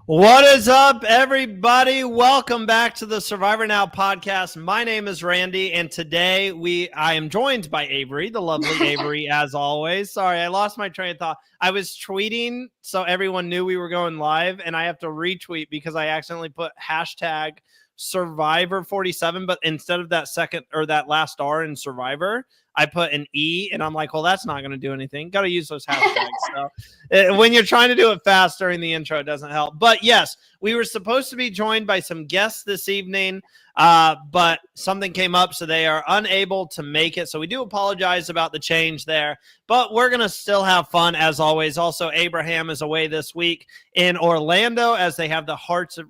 What is up, everybody? Welcome back to the Survivor Now podcast. My name is Randy, and today I am joined by Avery, the lovely Avery, as always. Sorry, I lost my train of thought. I was tweeting so everyone knew we were going live, and I have to retweet because I accidentally put hashtag Survivor 47, but instead of that second or that last R in Survivor, I put an E, and I'm like, well, that's not going to do anything. Got to use those hashtags. So when you're trying to do it fast during the intro, it doesn't help. But yes, we were supposed to be joined by some guests this evening, but something came up, so they are unable to make it. So we do apologize about the change there, but we're going to still have fun as always. Also, Abraham is away this week in Orlando as they have the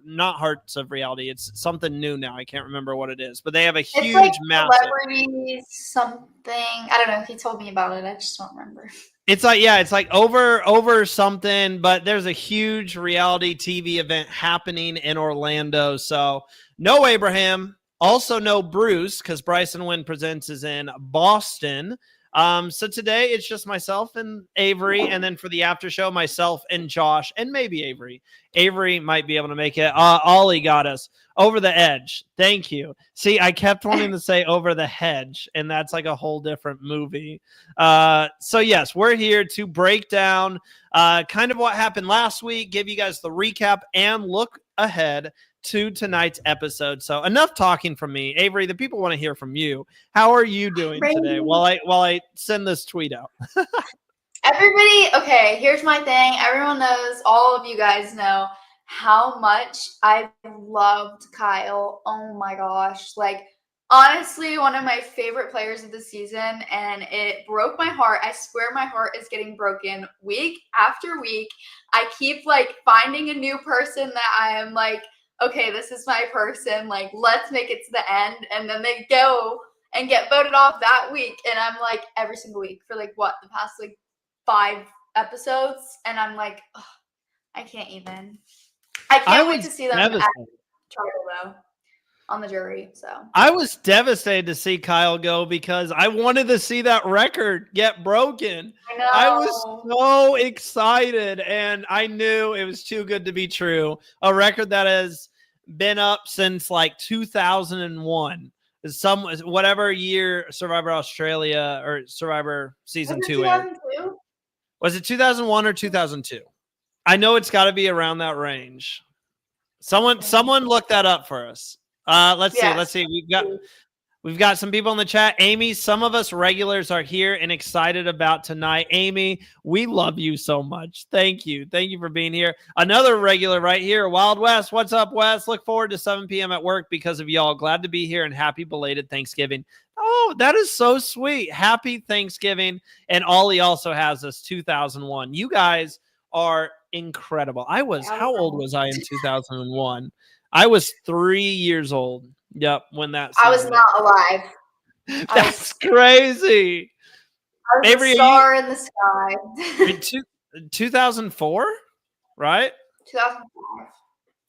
not Hearts of Reality. It's something new now. I can't remember what it is, but they have a huge, it's like massive celebrities something. I don't know. He told me about it. I just don't remember. It's like over something, but there's a huge reality TV event happening in Orlando. So no Abraham, also no Bruce, because Bryson Wynn Presents is in Boston. So today it's just myself and Avery, and then for the after show, myself and Josh, and maybe Avery. Avery might be able to make it. Ollie got us over the edge. Thank you. See, I kept wanting to say over the hedge, and that's like a whole different movie. So yes, we're here to break down kind of what happened last week, give you guys the recap, and look ahead to tonight's episode. So enough talking from me. Avery, the people want to hear from you. How are you doing today while I send this tweet out? Everybody, okay, here's my thing. Everyone knows, all of you guys know how much I loved Kyle. Oh my gosh. Like, honestly, one of my favorite players of the season, and it broke my heart. I swear my heart is getting broken week after week. I keep like finding a new person that I am like, okay, this is my person. Like, let's make it to the end. And then they go and get voted off that week. And I'm like, every single week for like what, the past like 5 episodes. And I'm like, oh, I can't even. I can't wait to see them at Charlie though, on the jury. So I was devastated to see Kyle go because I wanted to see that record get broken. I know. I was so excited, and I knew it was too good to be true. A record that has been up since like 2001. Whatever year Survivor Australia or Survivor Season 2 aired. Was it 2001 or 2002? I know it's got to be around that range. Someone look that up for us. Let's see. We've got some people in the chat. Amy, some of us regulars are here and excited about tonight. Amy, we love you so much. Thank you. Thank you for being here. Another regular right here, Wild West. What's up, West? Look forward to 7 p.m. at work because of y'all. Glad to be here and happy belated Thanksgiving. Oh, that is so sweet. Happy Thanksgiving. And Ollie also has us 2001. You guys are incredible. How old was I in 2001? I was 3 years old. Yep, when that I was not alive. That's crazy. I was Avery, a star in the sky. 2004, right? 2005.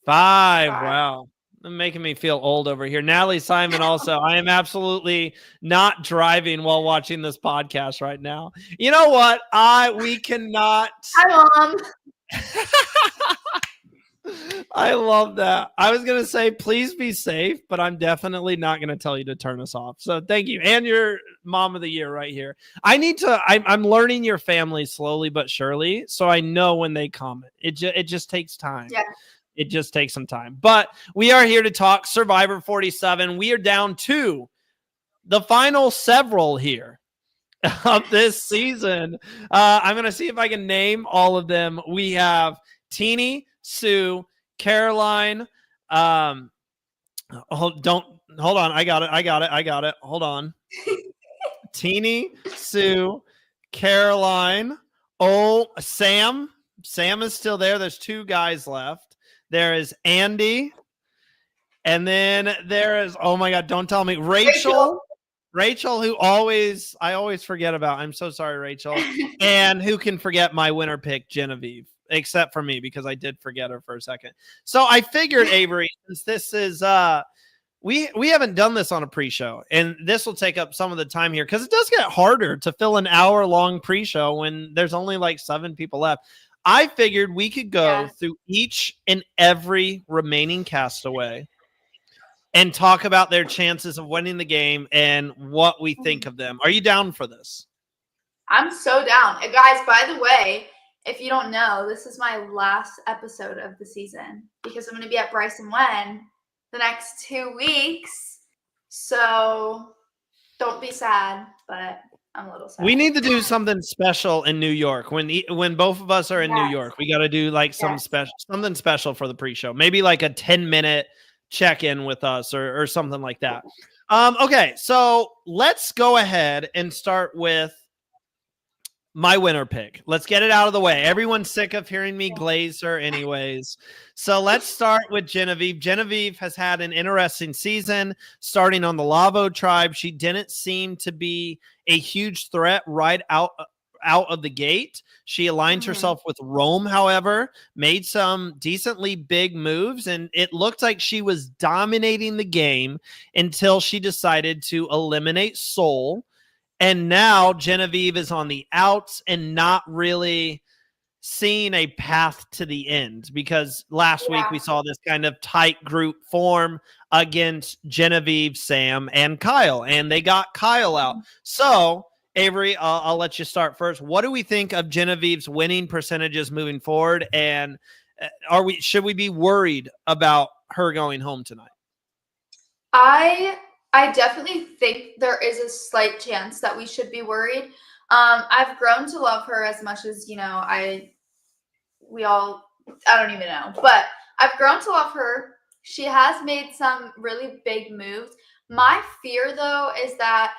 5. Wow. Making me feel old over here. Natalie Simon also. I am absolutely not driving while watching this podcast right now. You know what? We cannot. Hi, Mom. I love that. I was going to say, please be safe, but I'm definitely not going to tell you to turn us off. So thank you. And your mom of the year right here. I'm learning your family slowly but surely, so I know when they comment. It just takes time. Yeah. It just takes some time. But we are here to talk Survivor 47. We are down to the final several here of this season. I'm going to see if I can name all of them. We have Teeny, Sue, Caroline. Hold on. I got it. Hold on. Teeny, Sue, Caroline. Oh, Sam. Sam is still there. There's 2 guys left. There is Andy. And then there is, oh my God, don't tell me. Rachel, who I always forget about. I'm so sorry, Rachel. And who can forget my winner pick, Genevieve, except for me, because I did forget her for a second. So I figured, Avery, since this is, we haven't done this on a pre-show, and this will take up some of the time here because it does get harder to fill an hour-long pre-show when there's only like 7 people left. I figured we could go Yeah. through each and every remaining castaway and talk about their chances of winning the game and what we think of them. Are you down for this? I'm so down. And guys, by the way, if you don't know, this is my last episode of the season because I'm going to be at Bryson Wen the next 2 weeks. So don't be sad, but I'm a little sad. We need to do something special in New York when both of us are in New York. We got to do like something special for the pre-show. Maybe like a 10-minute check-in with us or something like that. Okay, so let's go ahead and start with my winner pick. Let's get it out of the way. Everyone's sick of hearing me glaze her anyways. So let's start with Genevieve. Genevieve has had an interesting season starting on the Lavo tribe. She didn't seem to be a huge threat right out of the gate. She aligned herself with Rome, however, made some decently big moves, and it looked like she was dominating the game until she decided to eliminate Soul. And now Genevieve is on the outs and not really seeing a path to the end, because last week we saw this kind of tight group form against Genevieve, Sam, and Kyle, and they got Kyle out. So, Avery, I'll let you start first. What do we think of Genevieve's winning percentages moving forward, and should we be worried about her going home tonight? I definitely think there is a slight chance that we should be worried. I've grown to love her as much as, I don't even know, but I've grown to love her. She has made some really big moves. My fear, though, is that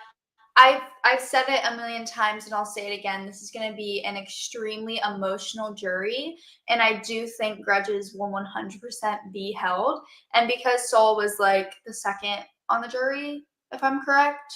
I've said it a million times and I'll say it again. This is going to be an extremely emotional jury. And I do think grudges will 100% be held. And because Soul was like the second on the jury, if I'm correct.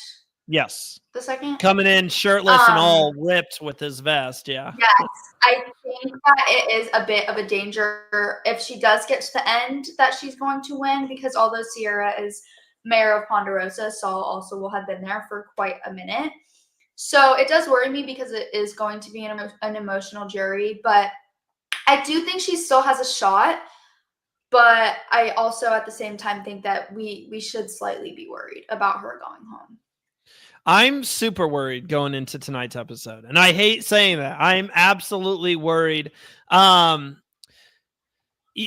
Yes. The second. Coming in shirtless and all ripped with his vest. Yeah. Yes. I think that it is a bit of a danger if she does get to the end that she's going to win, because although Sierra is mayor of Ponderosa, Saul also will have been there for quite a minute. So it does worry me because it is going to be an emotional jury, but I do think she still has a shot. But I also at the same time think that we should slightly be worried about her going home. I'm super worried going into tonight's episode, and I hate saying that. I'm absolutely worried.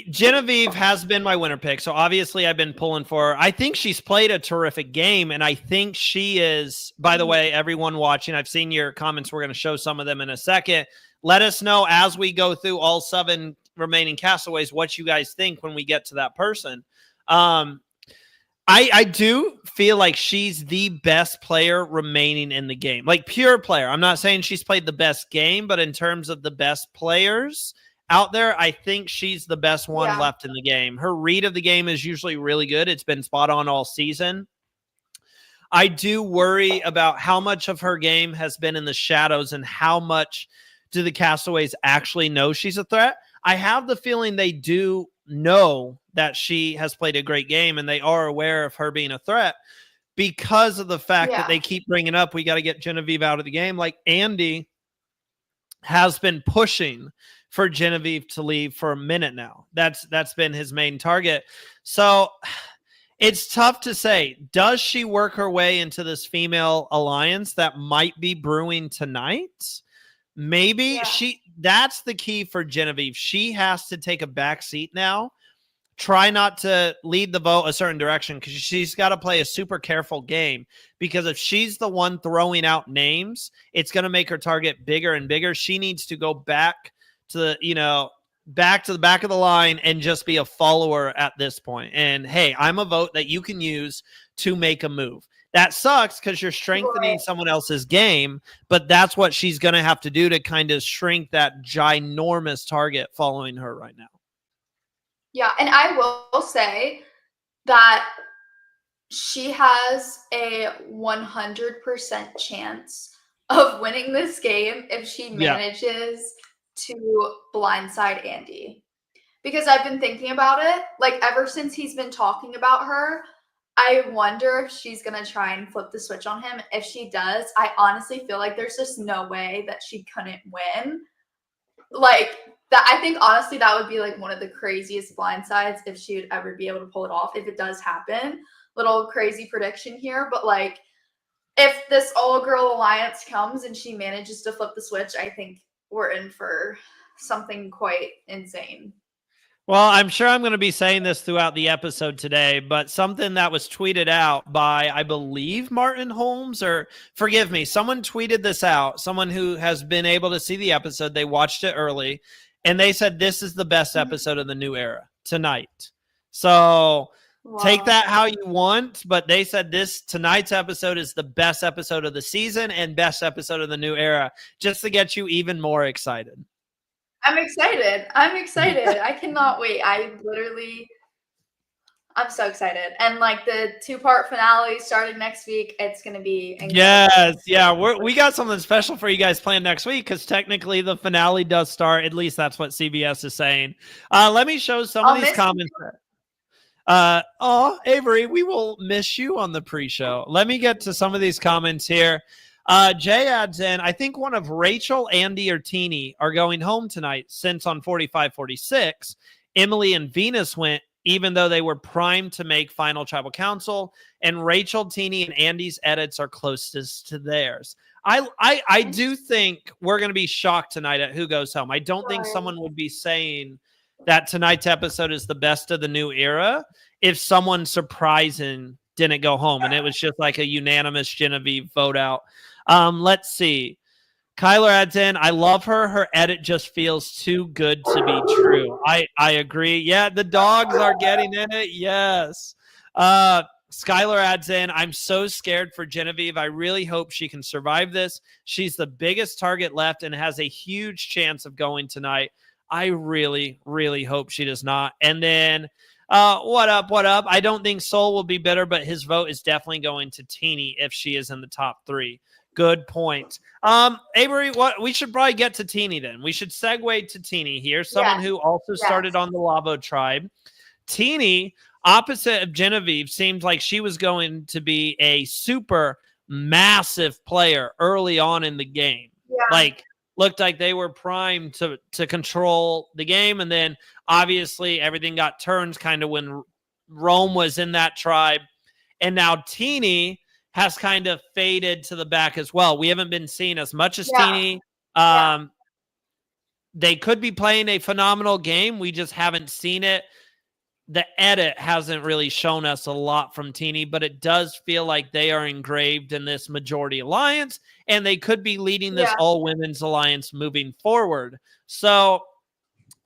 Genevieve has been my winner pick, so obviously I've been pulling for her. I think she's played a terrific game, and I think she is, by the way, everyone watching, I've seen your comments. We're going to show some of them in a second. Let us know as we go through all 7 remaining castaways what you guys think when we get to that person. I do feel like she's the best player remaining in the game, like pure player. I'm not saying she's played the best game, but in terms of the best players out there, I think she's the best one left in the game. Her read of the game is usually really good. It's been spot on all season. I do worry about how much of her game has been in the shadows and how much do the castaways actually know she's a threat. I have the feeling they do know that she has played a great game and they are aware of her being a threat because of the fact that they keep bringing up, we got to get Genevieve out of the game. Like Andy has been pushing for Genevieve to leave for a minute now. That's been his main target. So it's tough to say. Does she work her way into this female alliance that might be brewing tonight? Maybe that's the key for Genevieve. She has to take a back seat now. Try not to lead the vote a certain direction, because she's got to play a super careful game, because if she's the one throwing out names, it's going to make her target bigger and bigger. She needs to go back to the back of the line and just be a follower at this point. And hey, I'm a vote that you can use to make a move. That sucks because you're strengthening someone else's game, but that's what she's going to have to do to kind of shrink that ginormous target following her right now. Yeah, and I will say that she has a 100% chance of winning this game if she manages to blindside Andy. Because I've been thinking about it, like ever since he's been talking about her, I wonder if she's going to try and flip the switch on him. If she does, I honestly feel like there's just no way that she couldn't win. Like, I think honestly that would be like one of the craziest blindsides if she would ever be able to pull it off. If it does happen, little crazy prediction here, but like if this all-girl alliance comes and she manages to flip the switch, I think we're in for something quite insane. Well, I'm sure I'm going to be saying this throughout the episode today, but something that was tweeted out by, I believe, Martin Holmes, or forgive me, someone tweeted this out, someone who has been able to see the episode. They watched it early, and they said this is the best episode of the new era tonight. So take that how you want, but they said tonight's episode is the best episode of the season and best episode of the new era, just to get you even more excited. I'm excited. I cannot wait. I'm so excited. And like the 2-part finale starting next week, it's going to be incredible. Yes. Yeah. We got something special for you guys planned next week because technically the finale does start. At least that's what CBS is saying. Let me show some of these comments. Avery, we will miss you on the pre-show. Let me get to some of these comments here. Jay adds in, I think one of Rachel, Andy, or Teeny are going home tonight since on 45-46, Emily and Venus went, even though they were primed to make Final Tribal Council, and Rachel, Teeny, and Andy's edits are closest to theirs. I do think we're going to be shocked tonight at who goes home. I don't think someone would be saying that tonight's episode is the best of the new era if someone surprising didn't go home and it was just like a unanimous Genevieve vote out. Let's see. Kyler adds in, I love her. Her edit just feels too good to be true. I agree. Yeah, the dogs are getting in it. Yes. Skylar adds in, I'm so scared for Genevieve. I really hope she can survive this. She's the biggest target left and has a huge chance of going tonight. I really, really hope she does not. And then, what up? I don't think Soul will be bitter, but his vote is definitely going to Teeny if she is in the top 3. Good point. Avery, we should probably get to Teeny then. We should segue to Teeny here, someone who also started on the Lavo tribe. Teeny, opposite of Genevieve, seemed like she was going to be a super massive player early on in the game. Yeah. Like, looked like they were primed to control the game, and then obviously everything got turned kind of when Rome was in that tribe, and now Teeny has kind of faded to the back as well. We haven't been seeing as much as Teeny. They could be playing a phenomenal game. We just haven't seen it. The edit hasn't really shown us a lot from Teeny, but it does feel like they are engraved in this majority alliance, and they could be leading this all-women's alliance moving forward. So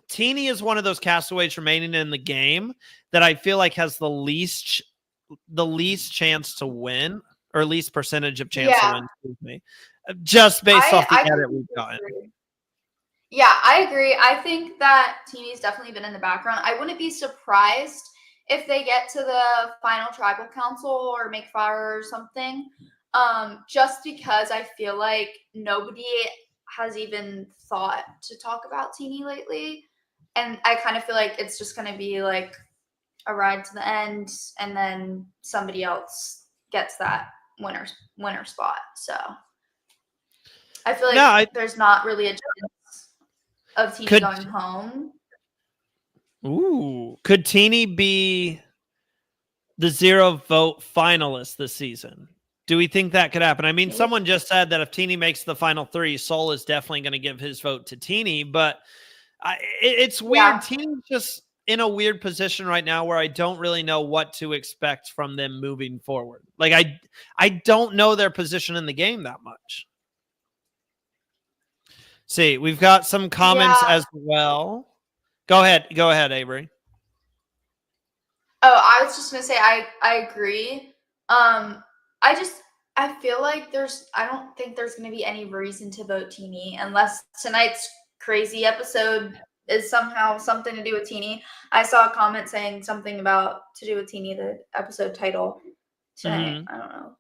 Teeny is one of those castaways remaining in the game that I feel like has the least chance to win, or least percentage of chance to win, excuse me, just based off the edit we've gotten. Yeah, I agree. I think that Teeny's definitely been in the background. I wouldn't be surprised if they get to the final tribal council or make fire or something, just because I feel like nobody has even thought to talk about Teeny lately. And I kind of feel like it's just going to be like a ride to the end, and then somebody else gets that winner spot. So I feel like there's not really a chance of Teeny going home. Ooh. Could Teeny be the 0 vote finalist this season? Do we think that could happen? I mean, someone just said that if Teeny makes the final 3, Soul is definitely going to give his vote to Teeny, but it's weird. Yeah. Teeny's just in a weird position right now where I don't really know what to expect from them moving forward. Like, I don't know their position in the game that much. See, we've got some comments as well. Go ahead, Avery. Oh, I was just gonna say I agree. I feel like I don't think there's gonna be any reason to vote Teeny unless tonight's crazy episode is somehow something to do with Teeny. I saw a comment saying something about to do with Teeny, the episode title tonight. I don't know.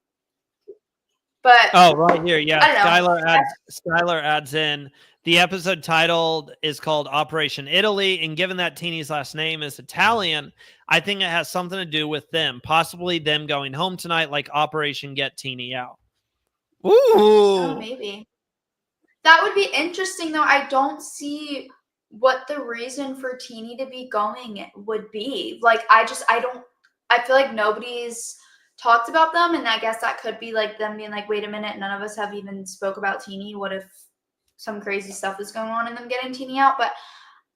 But right here, Skylar adds in, the episode title is called Operation Italy, and given that Teeny's last name is Italian, I think it has something to do with them, possibly them going home tonight, like Operation Get Teeny Out. Ooh, maybe that would be interesting, though. I don't see what the reason for Teeny to be going would be. Like, I feel like nobody's talked about them, and I guess that could be like them being like, wait a minute, none of us have even spoke about Teeny. What if some crazy stuff is going on and them getting Teeny out? But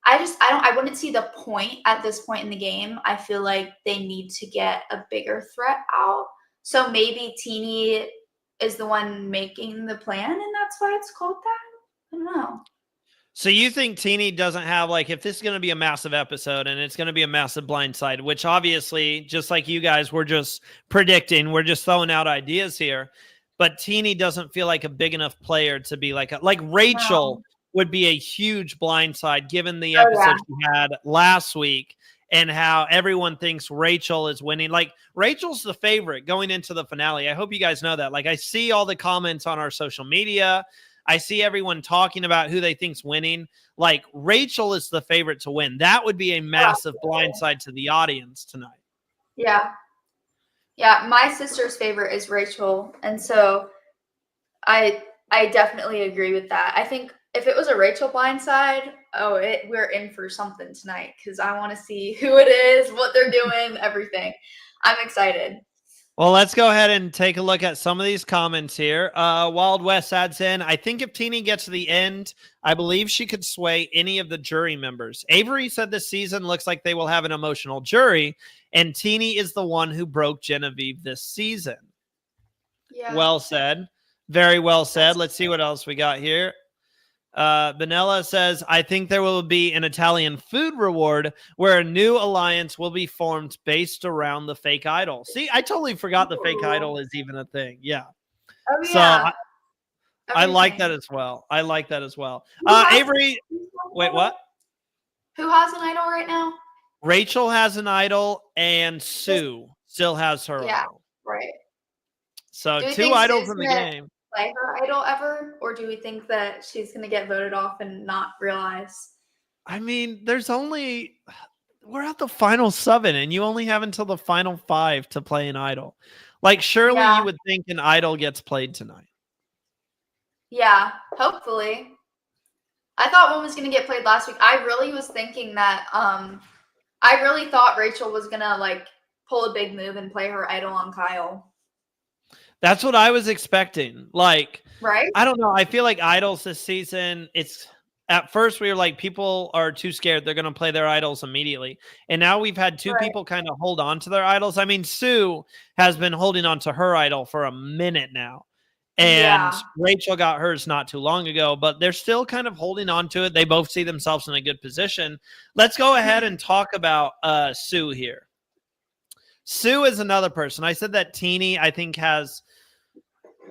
I wouldn't see the point at this point in the game. I feel like they need to get a bigger threat out. So maybe Teeny is the one making the plan, and that's why it's called that. I don't know. So you think Teeny doesn't have, like, if this is going to be a massive episode and it's going to be a massive blindside, which obviously, just like you guys, we're just predicting, we're just throwing out ideas here, but Teeny doesn't feel like a big enough player to be like Rachel would be a huge blindside given the episode she had last week and how everyone thinks Rachel is winning. Like, Rachel's the favorite going into the finale. I hope you guys know that. Like, I see all the comments on our social media. I see everyone talking about who they think's winning. Like, Rachel is the favorite to win. That would be a massive blindside to the audience tonight. Yeah. Yeah, my sister's favorite is Rachel, and so I definitely agree with that. I think if it was a Rachel blindside, we're in for something tonight because I want to see who it is, what they're doing, everything. I'm excited. Well, let's go ahead and take a look at some of these comments here. Wild West adds in, I think if Teeny gets to the end, I believe she could sway any of the jury members. Avery said this season looks like they will have an emotional jury, and Teeny is the one who broke Genevieve this season. Yeah. Well said. Very well said. Let's see what else we got here. Vanilla says, I think there will be an Italian food reward where a new alliance will be formed based around the fake idol. See, I totally forgot the fake idol is even a thing. Yeah. Oh, yeah. So I like that as well. Avery, wait, what? Who has an idol right now? Rachel has an idol and Sue still has her idol. Right. So 2 idols in the game. Play her idol ever, or do we think that she's going to get voted off and not realize? I mean, we're at the final 7 and you only have until the final 5 to play an idol. Like, surely you would think an idol gets played tonight. Yeah, hopefully. I thought one was going to get played last week. I really was thinking that I really thought Rachel was going to like pull a big move and play her idol on Kyle. That's what I was expecting. Like, right? I don't know. I feel like idols this season, at first we were like, people are too scared. They're going to play their idols immediately. And now we've had 2 people kind of hold on to their idols. I mean, Sue has been holding on to her idol for a minute now. And Rachel got hers not too long ago, but they're still kind of holding on to it. They both see themselves in a good position. Let's go ahead and talk about Sue here. Sue is another person. I said that Teeny, I think, has...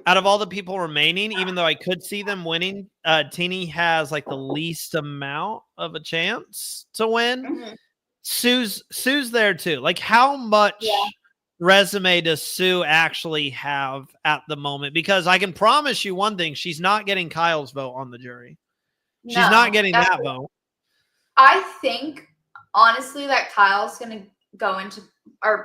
out of all the people remaining, even though I could see them winning, Teeny has like the least amount of a chance to win. Mm-hmm. Sue's there too. Like, how much resume does Sue actually have at the moment? Because I can promise you one thing, she's not getting Kyle's vote on the jury. She's not getting that vote. I think, honestly, that Kyle's going to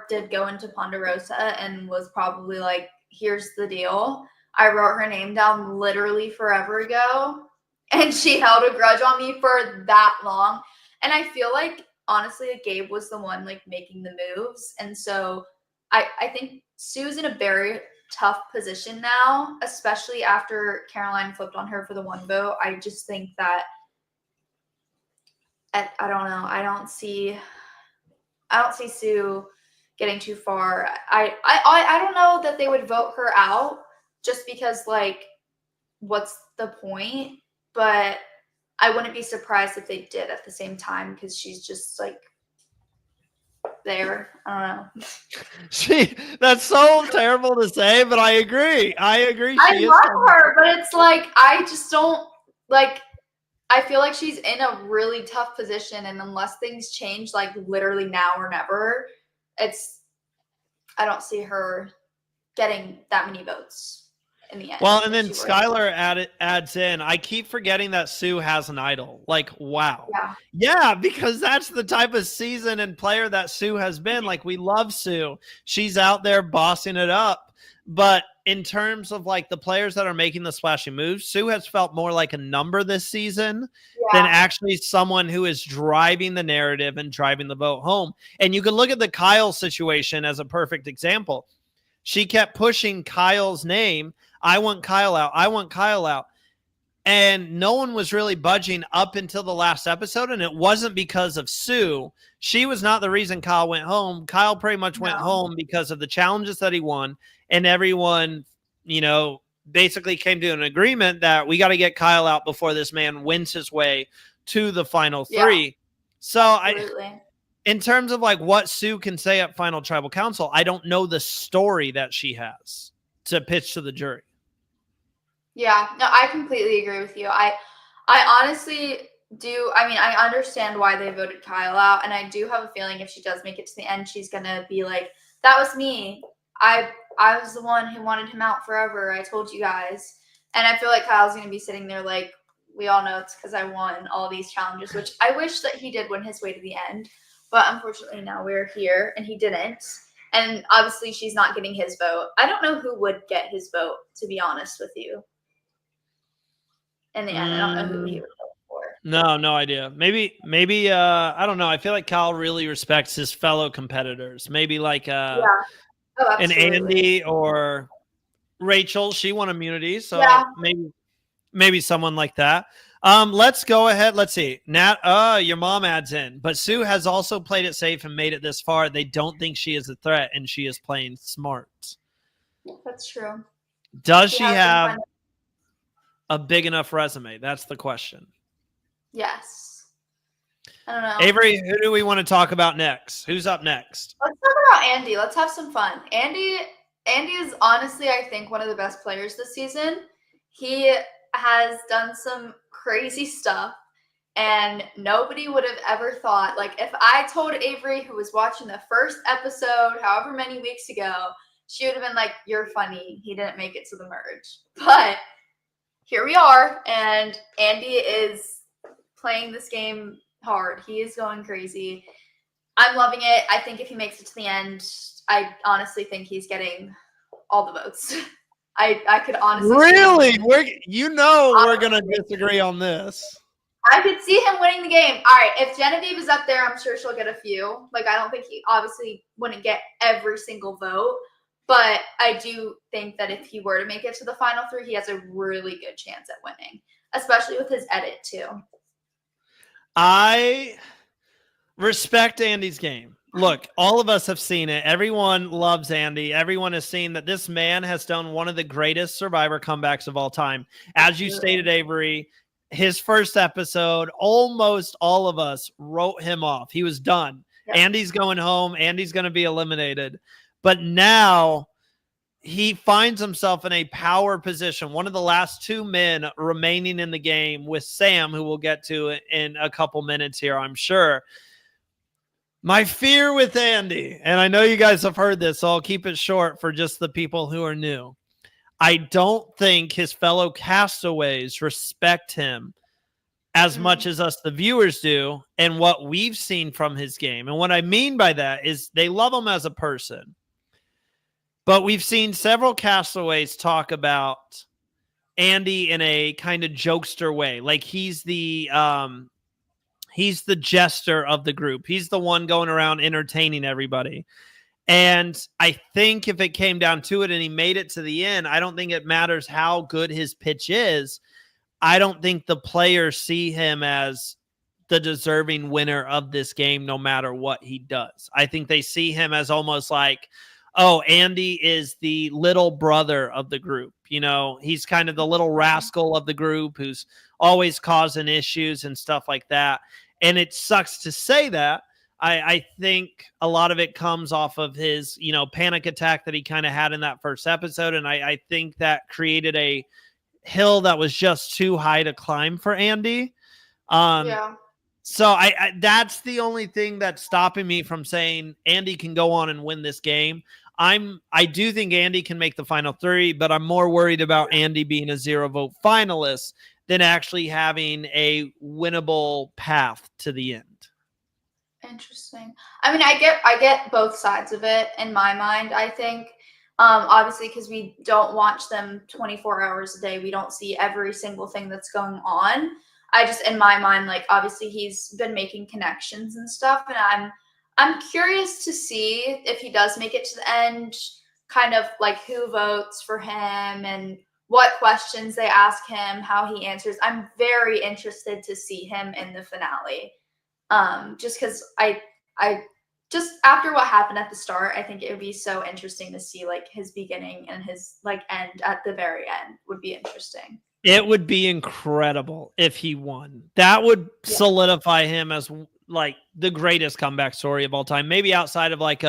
did go into Ponderosa and was probably like, here's the deal. I wrote her name down literally forever ago, and she held a grudge on me for that long. And I feel like, honestly, Gabe was the one like making the moves. And so I think Sue's in a very tough position now, especially after Caroline flipped on her for the 1 vote. I just think that I don't know. I don't see Sue getting too far. I don't know that they would vote her out just because, like, what's the point? But I wouldn't be surprised if they did at the same time because she's just like there. I don't know. That's so terrible to say, but I agree. I love her, but it's like I just don't like. I feel like she's in a really tough position, and unless things change, like literally now or never, I don't see her getting that many votes in the end. Well, and then Skylar adds in, I keep forgetting that Sue has an idol. Like, wow. Yeah, because that's the type of season and player that Sue has been. Like, we love Sue. She's out there bossing it up. But in terms of like the players that are making the splashy moves, Sue has felt more like a number this season than actually someone who is driving the narrative and driving the vote home. And you can look at the Kyle situation as a perfect example. She kept pushing Kyle's name. I want Kyle out. I want Kyle out. And no one was really budging up until the last episode. And it wasn't because of Sue. She was not the reason Kyle went home. Kyle pretty much went home because of the challenges that he won. And everyone, basically came to an agreement that we got to get Kyle out before this man wins his way to the final three. Yeah, so in terms of like what Sue can say at Final Tribal Council, I don't know the story that she has to pitch to the jury. Yeah, no, I completely agree with you. I honestly do. I mean, I understand why they voted Kyle out. And I do have a feeling if she does make it to the end, she's going to be like, that was me. I was the one who wanted him out forever. I told you guys. And I feel like Kyle's going to be sitting there like, we all know it's because I won all these challenges, which I wish that he did win his way to the end. But unfortunately now we're here and he didn't. And obviously she's not getting his vote. I don't know who would get his vote, to be honest with you. In the end, I don't know who he would vote for. No idea. Maybe, I don't know. I feel like Kyle really respects his fellow competitors. Maybe like an Andy or Rachel. She won immunity, so maybe someone like that. Let's go ahead. Let's see. Nat, your mom adds in, but Sue has also played it safe and made it this far. They don't think she is a threat, and she is playing smart. That's true. Does she have a big enough resume? That's the question. Yes. I don't know. Avery, who do we want to talk about next? Who's up next? Let's talk about Andy. Let's have some fun. Andy is honestly, I think, one of the best players this season. He has done some crazy stuff, and nobody would have ever thought, like, if I told Avery, who was watching the first episode however many weeks ago, she would have been like, you're funny. He didn't make it to the merge. But here we are, and Andy is playing this game hard. He is going crazy. I'm loving it. I think if he makes it to the end, I honestly think he's getting all the votes. I could honestly really? We're gonna disagree on this. I could see him winning the game. All right, if Genevieve is up there, I'm sure she'll get a few. Like, I don't think he obviously wouldn't get every single vote. But I do think that if he were to make it to the final three, he has a really good chance at winning, especially with his edit too. I respect Andy's game. Look, all of us have seen it. Everyone loves Andy. Everyone has seen that this man has done one of the greatest Survivor comebacks of all time. As you stated, Avery, his first episode, almost all of us wrote him off. He was done. Yep. Andy's going home. Andy's going to be eliminated. But now he finds himself in a power position, one of the last two men remaining in the game with Sam, who we'll get to in a couple minutes here, I'm sure. My fear with Andy, and I know you guys have heard this, so I'll keep it short for just the people who are new. I don't think his fellow castaways respect him as much as us, the viewers, do, and what we've seen from his game. And what I mean by that is they love him as a person. But we've seen several castaways talk about Andy in a kind of jokester way. Like he's the jester of the group. He's the one going around entertaining everybody. And I think if it came down to it and he made it to the end, I don't think it matters how good his pitch is. I don't think the players see him as the deserving winner of this game, no matter what he does. I think they see him as almost like, oh, Andy is the little brother of the group. He's kind of the little rascal of the group who's always causing issues and stuff like that. And it sucks to say that. I think a lot of it comes off of his, panic attack that he kind of had in that first episode. And I think that created a hill that was just too high to climb for Andy. So I that's the only thing that's stopping me from saying Andy can go on and win this game. I do think Andy can make the final three, but I'm more worried about Andy being a 0 vote finalist than actually having a winnable path to the end. Interesting. I mean, I get both sides of it in my mind. I think Obviously, because we don't watch them 24 hours a day. We don't see every single thing that's going on. I just, in my mind, like, obviously he's been making connections and stuff, and I'm curious to see if he does make it to the end, kind of like who votes for him and what questions they ask him, how he answers. I'm very interested to see him in the finale. Just because I just after what happened at the start, I think it would be so interesting to see like his beginning and his like end at the very end would be interesting. It would be incredible if he won. That would solidify him as like the greatest comeback story of all time. Maybe outside of like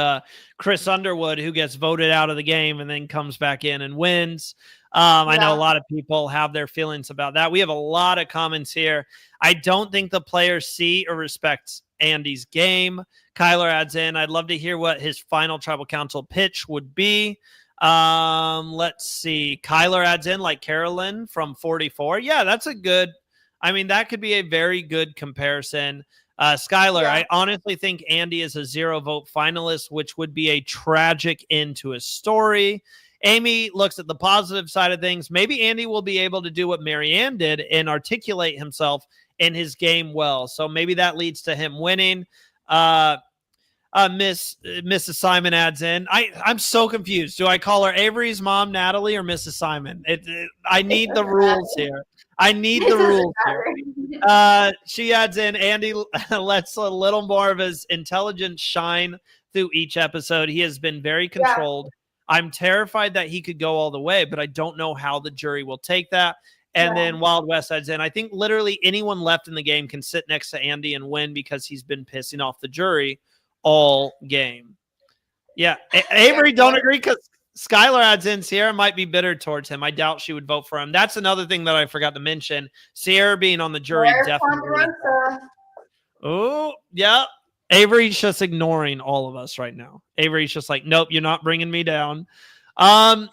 Chris Underwood, who gets voted out of the game and then comes back in and wins. I know a lot of people have their feelings about that. We have a lot of comments here. I don't think the players see or respect Andy's game. Kyler adds in, I'd love to hear what his final tribal council pitch would be. Let's see. Kyler adds in like Carolyn from 44. Yeah, that's a good, I mean, that could be a very good comparison. Skylar, I honestly think Andy is a 0 vote finalist, which would be a tragic end to his story. Amy looks at the positive side of things. Maybe Andy will be able to do what Marianne did and articulate himself in his game well. So maybe that leads to him winning. Mrs. Simon adds in. I'm so confused. Do I call her Avery's mom, Natalie, or Mrs. Simon? I need the rules here. I need the rules here. She adds in, Andy lets a little more of his intelligence shine through each episode. He has been very controlled. I'm terrified that he could go all the way, but I don't know how the jury will take that. And then Wild West adds in, I think literally anyone left in the game can sit next to Andy and win because he's been pissing off the jury all game. Yeah. Avery, don't agree because Skylar adds in Sierra might be bitter towards him. I doubt she would vote for him. That's another thing that I forgot to mention. Sierra being on the jury definitely. Oh, yeah. Avery's just ignoring all of us right now. Avery's just like, nope, you're not bringing me down.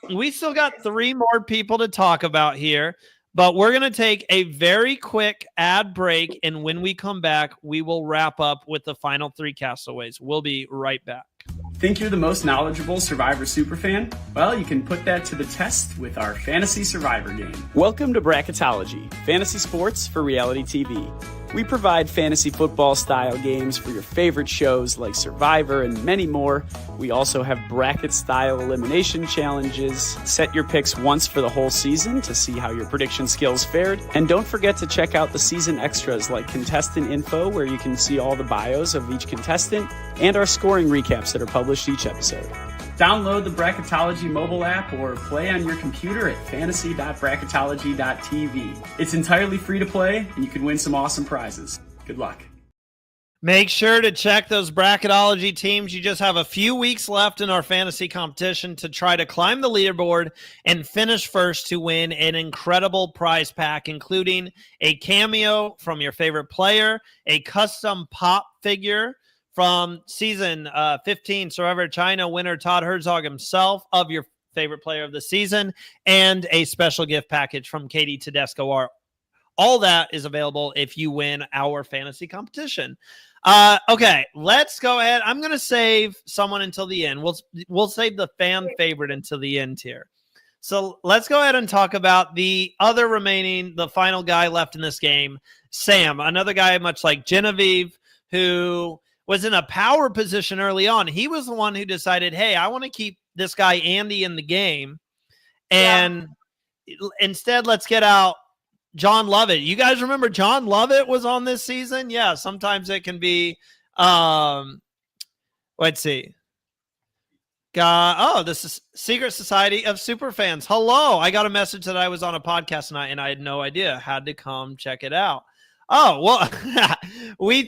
We still got 3 more people to talk about here, but we're going to take a very quick ad break. And when we come back, we will wrap up with the final 3 castaways. We'll be right back. Think you're the most knowledgeable Survivor superfan? Well, you can put that to the test with our Fantasy Survivor game. Welcome to Bracketology, fantasy sports for reality TV. We provide fantasy football style games for your favorite shows like Survivor and many more. We also have bracket style elimination challenges. Set your picks once for the whole season to see how your prediction skills fared. And don't forget to check out the season extras like contestant info, where you can see all the bios of each contestant, and our scoring recaps that are published each episode. Download the Bracketology mobile app or play on your computer at fantasy.bracketology.tv. It's entirely free to play, and you can win some awesome prizes. Good luck. Make sure to check those Bracketology teams. You just have a few weeks left in our fantasy competition to try to climb the leaderboard and finish first to win an incredible prize pack, including a cameo from your favorite player, a custom pop figure from season 15 Survivor China winner Todd Herzog himself of your favorite player of the season, and a special gift package from Katie Tedesco. All that is available if you win our fantasy competition. Okay, let's go ahead. I'm going to save someone until the end. We'll save the fan favorite until the end here. So let's go ahead and talk about the final guy left in this game, Sam, another guy much like Genevieve, who was in a power position early on. He was the one who decided, hey, I want to keep this guy Andy in the game. And instead, let's get out John Lovett. You guys remember John Lovett was on this season? Yeah, sometimes it can be, let's see. This is Secret Society of Superfans. Hello. I got a message that I was on a podcast tonight and I had no idea. Had to come check it out. Oh, well, we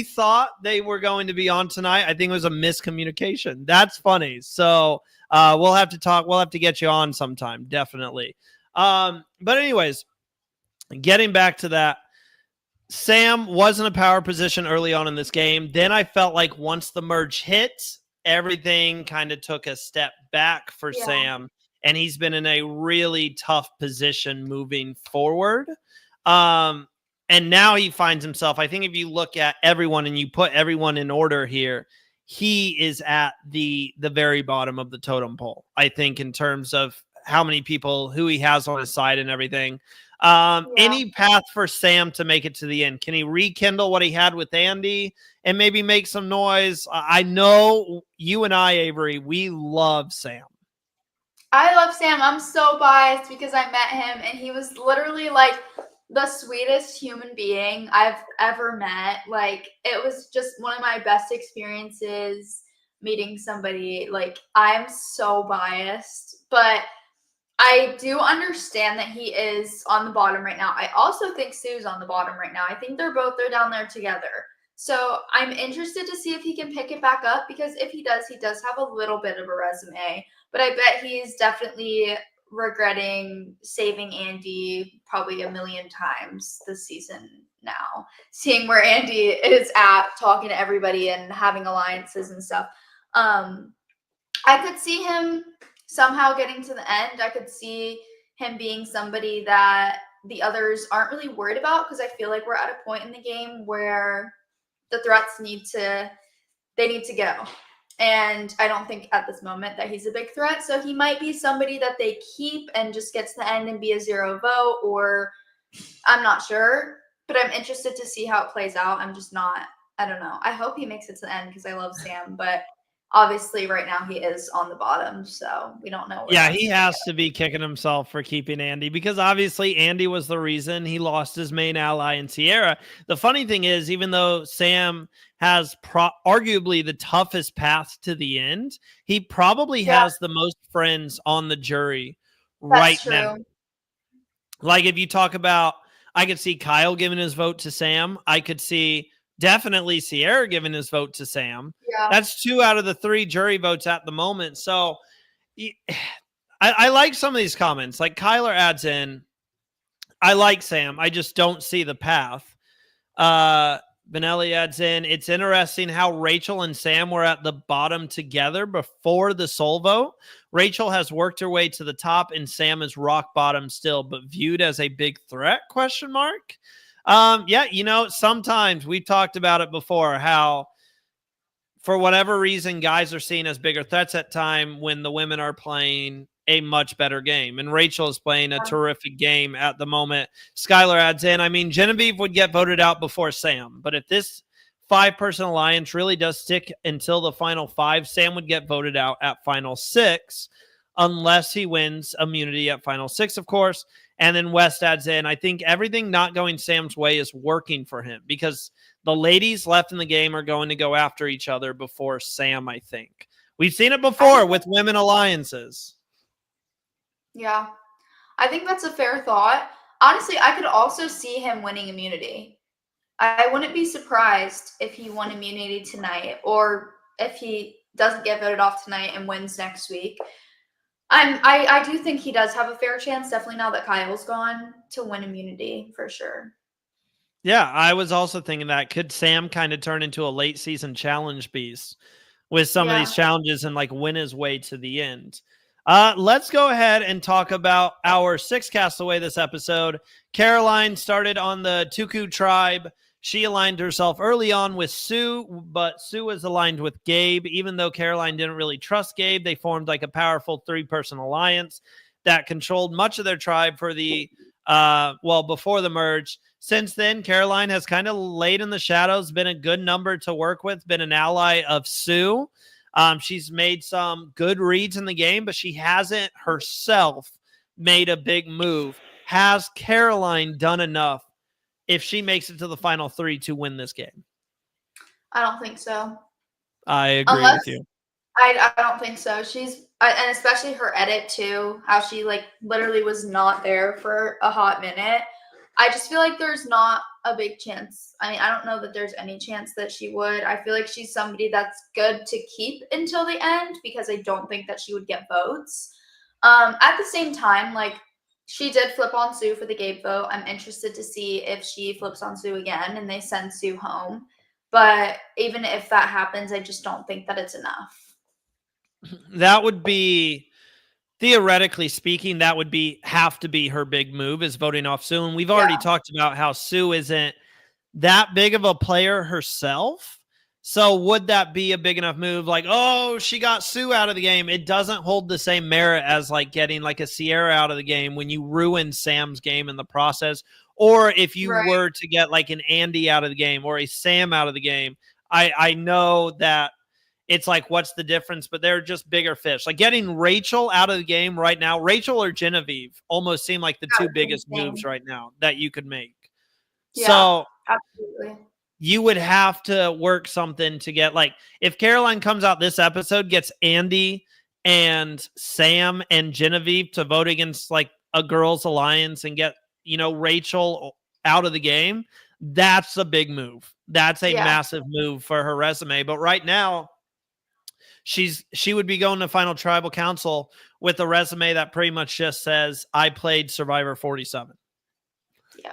thought they were going to be on tonight. I think it was a miscommunication. That's funny. So we'll have to talk. We'll have to get you on sometime. Definitely. But anyways, getting back to that, Sam was in a power position early on in this game. Then I felt like once the merge hit, everything kind of took a step back for Sam. And he's been in a really tough position moving forward. And now he finds himself, I think if you look at everyone and you put everyone in order here, he is at the very bottom of the totem pole, I think, in terms of how many people, who he has on his side and everything. Any path for Sam to make it to the end? Can he rekindle what he had with Andy and maybe make some noise? I know you and I, Avery, we love Sam. I love Sam. I'm so biased because I met him and he was literally like the sweetest human being I've ever met. Like, it was just one of my best experiences meeting somebody. Like, I'm so biased, but I do understand that he is on the bottom right now. I also think Sue's on the bottom right now. I think they're down there together. So I'm interested to see if he can pick it back up, because if he does have a little bit of a resume. But I bet he's definitely regretting saving Andy probably a million times this season now, seeing where Andy is at, talking to everybody and having alliances and stuff. I could see him somehow getting to the end. I could see him being somebody that the others aren't really worried about, because I feel like we're at a point in the game where the threats need to go. And I don't think at this moment that he's a big threat. So he might be somebody that they keep and just get to the end and be a 0 vote, or I'm not sure. But I'm interested to see how it plays out. I'm just not, I don't know. I hope he makes it to the end because I love Sam. But obviously right now he is on the bottom, so we don't know. Yeah, he has to be kicking himself for keeping Andy, because obviously Andy was the reason he lost his main ally in Sierra. The funny thing is, even though Sam has arguably the toughest path to the end, he probably has the most friends on the jury right now. Like, if you talk about, I could see Kyle giving his vote to Sam. I could see definitely Sierra giving his vote to Sam. Yeah. That's 2 out of the 3 jury votes at the moment. So I like some of these comments. Like, Kyler adds in, I like Sam, I just don't see the path. Benelli adds in, it's interesting how Rachel and Sam were at the bottom together before the soul vote. Rachel has worked her way to the top and Sam is rock bottom still, but viewed as a big threat, ? Yeah, you know, sometimes we've talked about it before, how for whatever reason, guys are seen as bigger threats at time when the women are playing a much better game. And Rachel is playing a terrific game at the moment. Skylar adds in, I mean, Genevieve would get voted out before Sam, but if this 5-person alliance really does stick until the final 5, Sam would get voted out at final 6, unless he wins immunity at final 6, of course. And then West adds in, I think everything not going Sam's way is working for him, because the ladies left in the game are going to go after each other before Sam, I think. We've seen it before with women alliances. Yeah, I think that's a fair thought. Honestly, I could also see him winning immunity. I wouldn't be surprised if he won immunity tonight, or if he doesn't get voted off tonight and wins next week. I do think he does have a fair chance, definitely now that Kyle's gone, to win immunity for sure. Yeah, I was also thinking that. Could Sam kind of turn into a late season challenge beast with some of these challenges and like win his way to the end? Let's go ahead and talk about our 6 castaway this episode. Caroline started on the Tuku tribe. She aligned herself early on with Sue, but Sue was aligned with Gabe. Even though Caroline didn't really trust Gabe, they formed like a powerful 3-person alliance that controlled much of their tribe for the, before the merge. Since then, Caroline has kind of laid in the shadows, been a good number to work with, been an ally of Sue. She's made some good reads in the game, but she hasn't herself made a big move. Has Caroline done enough if she makes it to the final 3 to win this game? I don't think so. I agree with you. I don't think so. And especially her edit too, how she like literally was not there for a hot minute. I just feel like there's not a big chance. I mean, I don't know that there's any chance that she would. I feel like she's somebody that's good to keep until the end, because I don't think that she would get votes. At the same time, like, she did flip on Sue for the Gabe vote. I'm interested to see if she flips on Sue again and they send Sue home. But even if that happens, I just don't think that it's enough. That would be, theoretically speaking, that would have to be her big move, is voting off Sue. And we've already talked about how Sue isn't that big of a player herself. So would that be a big enough move? Like, oh, she got Sue out of the game. It doesn't hold the same merit as like getting like a Sierra out of the game when you ruin Sam's game in the process. Or if you were to get like an Andy out of the game or a Sam out of the game, I know that it's like, what's the difference? But they're just bigger fish. Like getting Rachel out of the game right now, Rachel or Genevieve almost seem like the two biggest moves right now that you could make. Yeah, so absolutely. You would have to work something to get like, if Caroline comes out this episode, gets Andy and Sam and Genevieve to vote against like a girls alliance and get, Rachel out of the game. That's a big move. That's a massive move for her resume. But right now, she would be going to final tribal council with a resume that pretty much just says, I played Survivor 47. Yeah.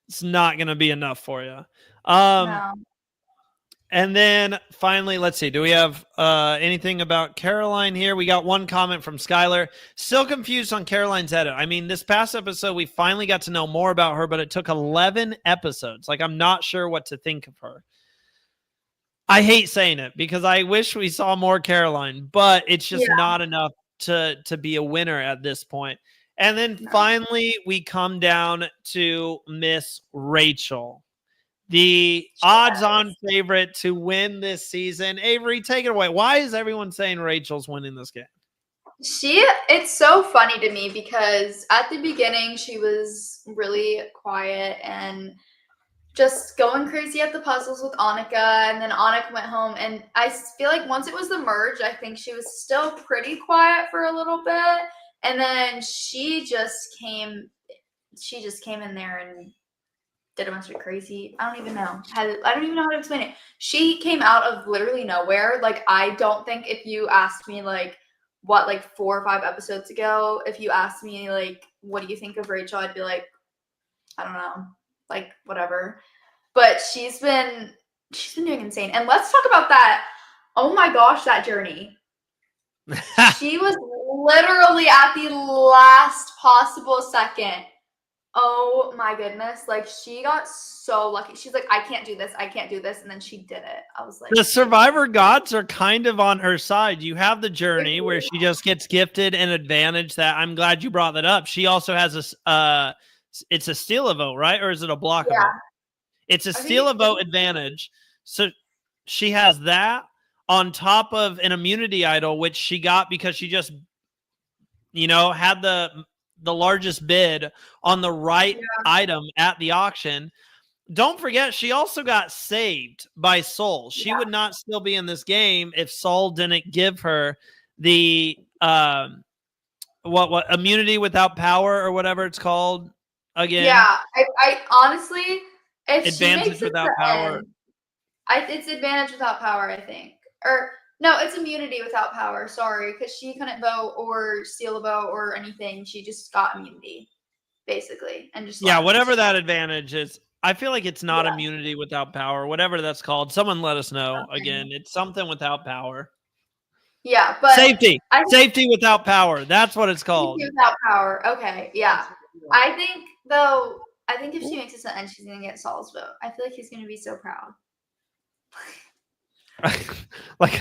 It's not going to be enough for you. No. And then finally, let's see. Do we have anything about Caroline here? We got one comment from Skylar. Still confused on Caroline's edit. I mean, this past episode, we finally got to know more about her, but it took 11 episodes. Like, I'm not sure what to think of her. I hate saying it because I wish we saw more Caroline, but it's just not enough to be a winner at this point. And then finally, we come down to Miss Rachel, the odds-on favorite to win this season. Avery, take it away. Why is everyone saying Rachel's winning this game? It's so funny to me because at the beginning, she was really quiet and just going crazy at the puzzles with Annika, and then Annika went home, and I feel like once it was the merge, I think she was still pretty quiet for a little bit. And then she just came in there and did a bunch of crazy. I don't even know how to explain it. She came out of literally nowhere. Like, I don't think if you asked me like 4 or 5 episodes ago, if you asked me like, what do you think of Rachel? I'd be like, I don't know, like whatever. But she's been doing insane. And let's talk about that. Oh my gosh, that journey. She was literally at the last possible second. Oh my goodness. Like, she got so lucky. She's like, I can't do this. And then she did it. I was like, the Survivor gods are kind of on her side. You have the journey where she just gets gifted an advantage that I'm glad you brought that up. She also has it's a steal a vote, right? Or is it a block a vote? It's a steal a vote advantage. So she has that on top of an immunity idol, which she got because she just, had the largest bid on the right item at the auction. Don't forget, she also got saved by Soul. She would not still be in this game if Soul didn't give her the what immunity without power or whatever it's called again. Yeah, I honestly, if advantage without power. It's advantage without power, I think. Or no, it's immunity without power. Sorry, because she couldn't vote or steal a vote or anything. She just got immunity, basically, and just whatever that advantage is. I feel like it's not immunity without power, whatever that's called. Someone let us know. Again, it's something without power. Yeah, but safety without power. That's what it's called. Safety without power. Okay, yeah. I think if she makes it to the end, she's gonna get Saul's vote. I feel like he's gonna be so proud. Like,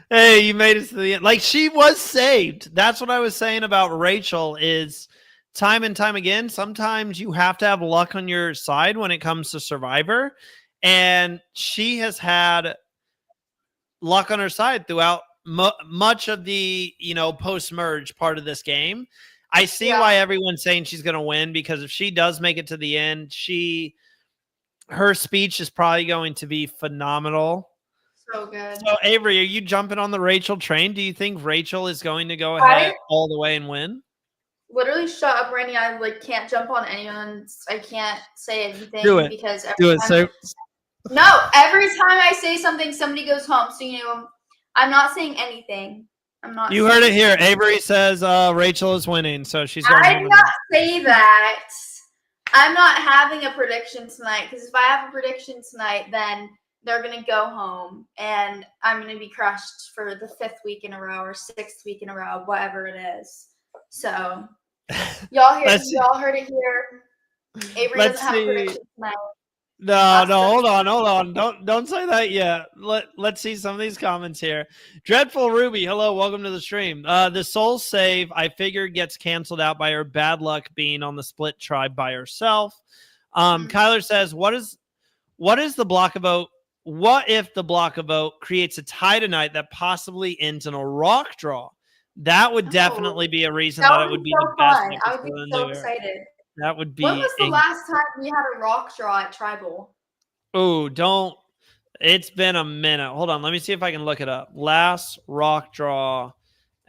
hey, you made it to the end. Like, she was saved. That's what I was saying about Rachel is time and time again, sometimes you have to have luck on your side when it comes to Survivor. And she has had luck on her side throughout much of the, post-merge part of this game. I see why everyone's saying she's going to win, because if she does make it to the end, her speech is probably going to be phenomenal. So good. So, Avery, are you jumping on the Rachel train? Do you think Rachel is going to go ahead all the way and win? Literally, shut up, Randy. I can't jump on anyone. I can't say anything. Do it. Because No, every time I say something, somebody goes home. So, I'm not saying anything. I'm not. You heard it here. Avery says Rachel is winning, so she's going I did not say that. I'm not having a prediction tonight, because if I have a prediction tonight, then they're going to go home, and I'm going to be crushed for the 5th week in a row or 6th week in a row, whatever it is. So, y'all heard it here. Avery doesn't have a prediction tonight. No, hold on. Don't say that yet. Let's see some of these comments here. Dreadful Ruby, hello, welcome to the stream. The soul save, I figure, gets canceled out by her bad luck being on the split tribe by herself. Kyler says, what is the block of vote? What if the block of vote creates a tie tonight that possibly ends in a rock draw? That would definitely be a reason that it would be the best. I would be so excited. That would be. When was the last time we had a rock draw at Tribal? Oh, don't. It's been a minute. Hold on. Let me see if I can look it up. Last rock draw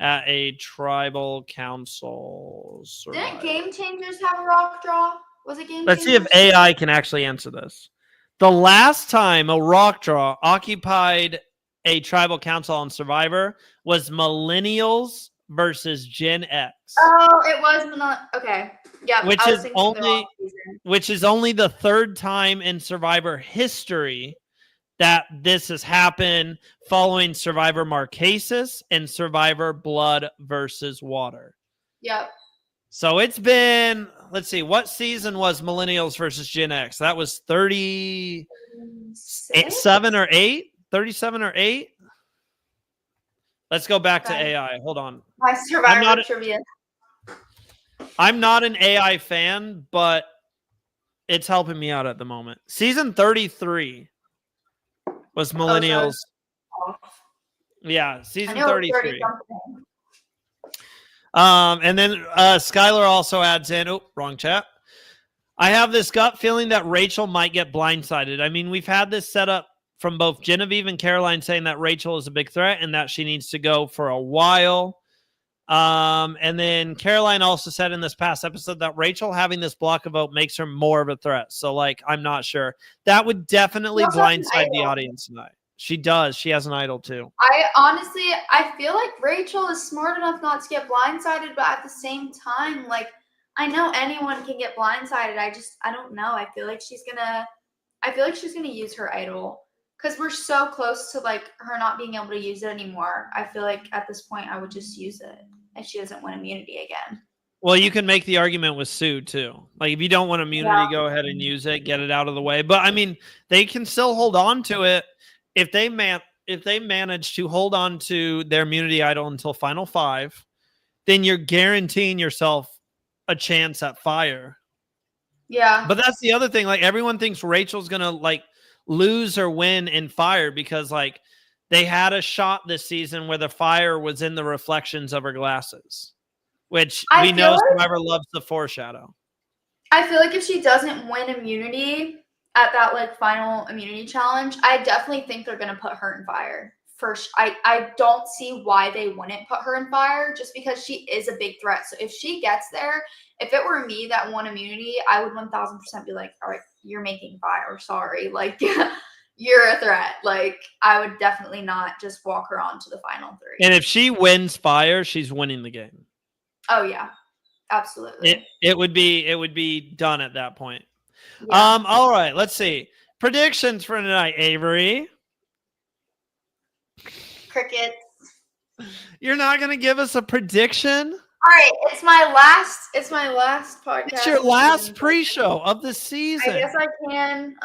at a Tribal Council. Didn't Game Changers have a rock draw? Was it Game Let's Changers? see if AI can actually answer this. The last time a rock draw occupied a Tribal Council on Survivor was Millennials versus Gen X. Oh, it was not. Okay. Yeah, which is only the third time in Survivor history that this has happened, following Survivor Marquesas and Survivor Blood versus Water. Yep. So it's been, let's see, what season was Millennials versus Gen X? That was 37 or 8? 37 or 8? Let's go back to AI. Hold on. My Survivor trivia. I'm not an AI fan, but it's helping me out at the moment. Season 33 was Millennials. Yeah, season 33. And then Skylar also adds in, oh, wrong chat. I have this gut feeling that Rachel might get blindsided. I mean, we've had this set up from both Genevieve and Caroline saying that Rachel is a big threat and that she needs to go for a while. And then Caroline also said in this past episode that Rachel having this block of vote makes her more of a threat. So, like, I'm not sure. That would definitely blindside the audience tonight. She does. She has an idol, too. I feel like Rachel is smart enough not to get blindsided, but at the same time, like, I know anyone can get blindsided. I don't know. I feel like she's gonna use her idol. Because we're so close to, like, her not being able to use it anymore. I feel like at this point I would just use it if she doesn't win immunity again. Well, you can make the argument with Sue, too. Like, if you don't want immunity, go ahead and use it. Get it out of the way. But, I mean, they can still hold on to it. If they manage to hold on to their immunity idol until Final 5, then you're guaranteeing yourself a chance at fire. Yeah. But that's the other thing. Like, everyone thinks Rachel's going to, like, lose or win in fire because, like, they had a shot this season where the fire was in the reflections of her glasses, which we know Survivor loves the foreshadow. I feel like if she doesn't win immunity at that, like, final immunity challenge, I definitely think they're going to put her in fire. First, I don't see why they wouldn't put her in fire just because she is a big threat. So if she gets there, if it were me that won immunity, I would 1000% be like, all right, you're making fire. Sorry. Like, you're a threat. Like, I would definitely not just walk her on to the final 3. And if she wins fire, she's winning the game. Oh, yeah. Absolutely. It would be done at that point. Yeah. All right, let's see. Predictions for tonight, Avery. Crickets. You're not going to give us a prediction? All right, it's my last podcast. It's your last pre-show of the season. I guess I can.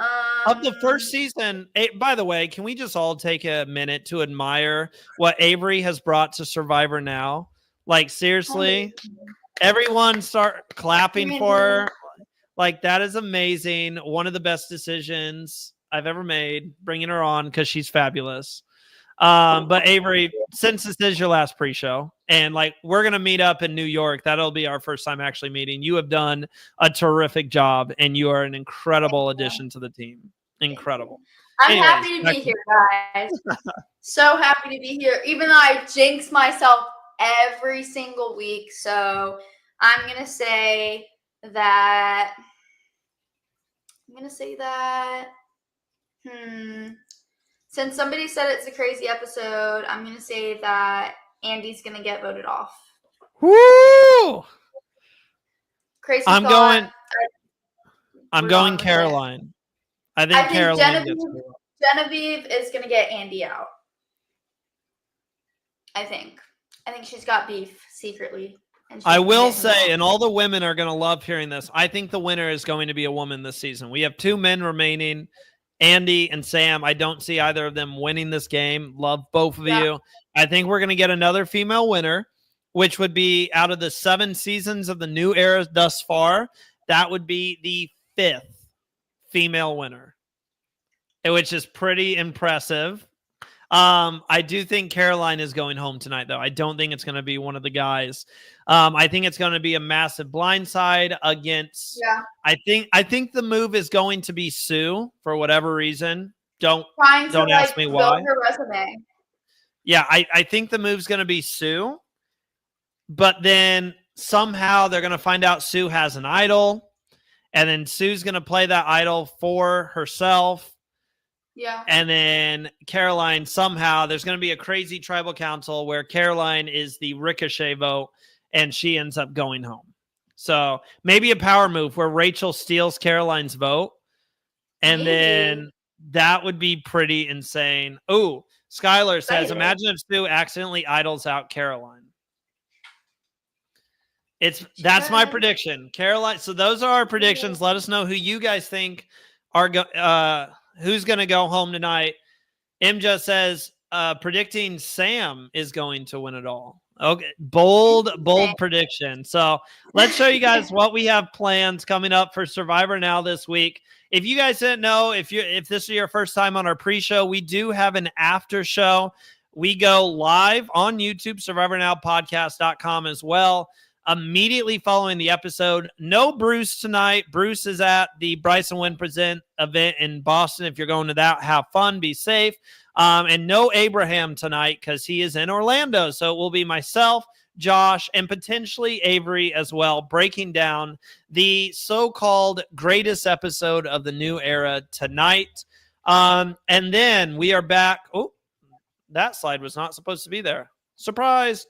Of the first season. By the way, can we just all take a minute to admire what Avery has brought to Survivor now? Like, seriously, everyone start clapping for her. Like, that is amazing. One of the best decisions I've ever made, bringing her on because she's fabulous. But Avery, since this is your last pre-show and, like, we're going to meet up in New York, that'll be our first time actually meeting. You have done a terrific job and you are an incredible addition to the team. Incredible. I'm happy to be here, guys. So happy to be here, even though I jinx myself every single week. So I'm going to say that since somebody said it's a crazy episode, I'm going to say that Andy's going to get voted off. Woo! Crazy I'm thought. going Caroline. I think Caroline Genevieve is going to get Andy out. I think she's got beef secretly. And I she can will get him say, home. and all the women are going to love hearing this, I think the winner is going to be a woman this season. We have 2 men remaining, Andy and Sam. I don't see either of them winning this game. Love both of you. I think we're going to get another female winner, which would be out of the 7 seasons of the new era thus far, that would be the 5th female winner, which is pretty impressive. I do think Caroline is going home tonight, though. I don't think it's going to be one of the guys. I think it's going to be a massive blindside against. Yeah. I think the move is going to be Sue for whatever reason. Don't ask me why. Her resume. Yeah, I think the move's going to be Sue, but then somehow they're going to find out Sue has an idol, and then Sue's going to play that idol for herself. Yeah. And then Caroline, somehow, there's going to be a crazy tribal council where Caroline is the ricochet vote, and she ends up going home. So maybe a power move where Rachel steals Caroline's vote, and then that would be pretty insane. Oh, Skylar says, imagine if Sue accidentally idols out Caroline. That's my prediction. Caroline. So those are our predictions. Let us know who you guys think are who's going to go home tonight. Imja says, predicting Sam is going to win it all. Okay. Bold prediction. So let's show you guys what we have plans coming up for Survivor Now this week. If you guys didn't know, if this is your first time on our pre-show, we do have an after show. We go live on YouTube, survivornowpodcast.com as well. Immediately following the episode. No Bruce tonight. Bruce is at the Bryson Wynn Present event in Boston. If you're going to that, have fun, be safe. And no Abraham tonight because he is in Orlando. So it will be myself, Josh, and potentially Avery as well, breaking down the so-called greatest episode of the new era tonight. And then we are back. Oh, that slide was not supposed to be there. Surprise.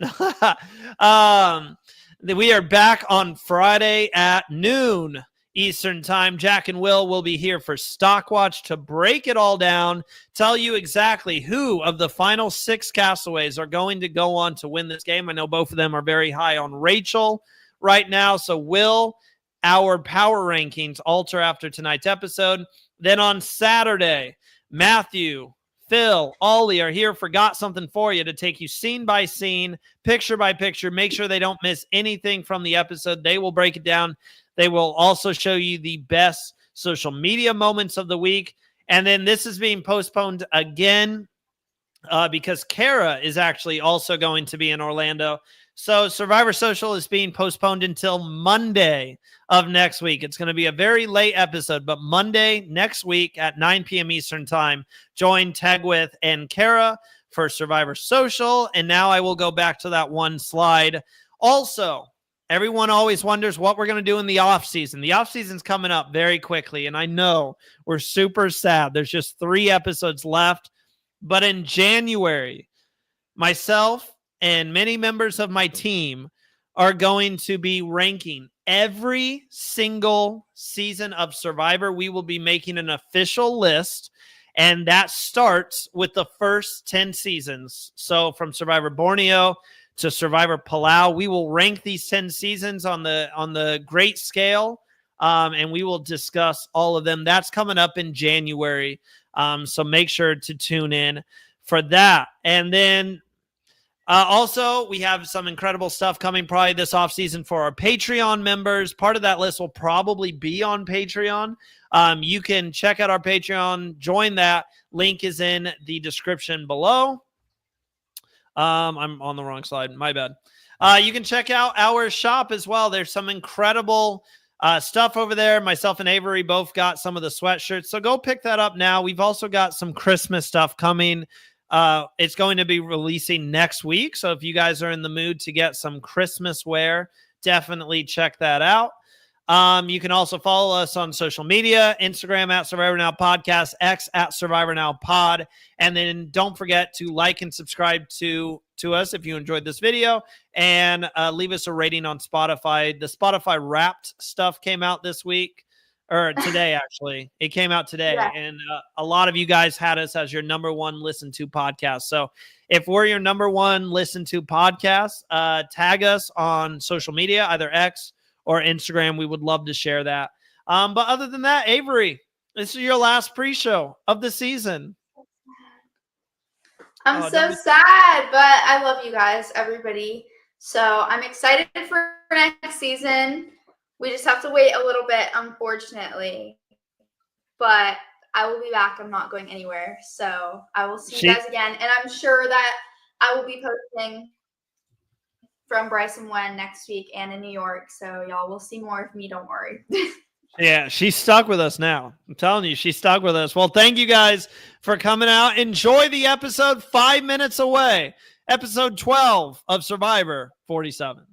We are back on Friday at noon Eastern time. Jack and Will be here for Stock Watch to break it all down, tell you exactly who of the final 6 castaways are going to go on to win this game. I know both of them are very high on Rachel right now. So will our power rankings alter after tonight's episode? Then on Saturday, Matthew, Phil, Ollie are here for Got Something For You to take you scene by scene, picture by picture, make sure they don't miss anything from the episode. They will break it down. They will also show you the best social media moments of the week. And then this is being postponed again because Kara is actually also going to be in Orlando. So Survivor Social is being postponed until Monday of next week. It's going to be a very late episode, but Monday next week at 9 p.m. Eastern time, join Tegwith and Kara for Survivor Social. And now I will go back to that one slide. Also, everyone always wonders what we're going to do in the off season. The off season's coming up very quickly, and I know we're super sad. There's just 3 episodes left. But in January, myself and many members of my team are going to be ranking every single season of Survivor. We will be making an official list, and that starts with the first 10 seasons. So from Survivor Borneo to Survivor Palau, we will rank these 10 seasons on the great scale, and we will discuss all of them. That's coming up in January, so make sure to tune in for that. And then also, we have some incredible stuff coming probably this offseason for our Patreon members. Part of that list will probably be on Patreon. You can check out our Patreon, join that. Link is in the description below. I'm on the wrong slide. My bad. You can check out our shop as well. There's some incredible stuff over there. Myself and Avery both got some of the sweatshirts. So go pick that up now. We've also got some Christmas stuff coming. It's going to be releasing next week. So if you guys are in the mood to get some Christmas wear, definitely check that out. You can also follow us on social media, Instagram at Survivor Now Podcast, X at Survivor Now Pod. And then don't forget to like and subscribe to us if you enjoyed this video, and leave us a rating on Spotify. The Spotify Wrapped stuff came out this week. or today, actually. It came out today. Yeah. And a lot of you guys had us as your number one listen to podcast. So if we're your number one listen to podcast, tag us on social media, either X or Instagram. We would love to share that. But other than that, Avery, this is your last pre-show of the season. I'm so sad, but I love you guys, everybody. So I'm excited for next season. We just have to wait a little bit, unfortunately. But I will be back. I'm not going anywhere. So I will see you guys again. And I'm sure that I will be posting from Bryson Wen next week and in New York. So y'all will see more of me. Don't worry. Yeah, she's stuck with us now. I'm telling you, she's stuck with us. Well, thank you guys for coming out. Enjoy the episode 5 minutes away. Episode 12 of Survivor 47.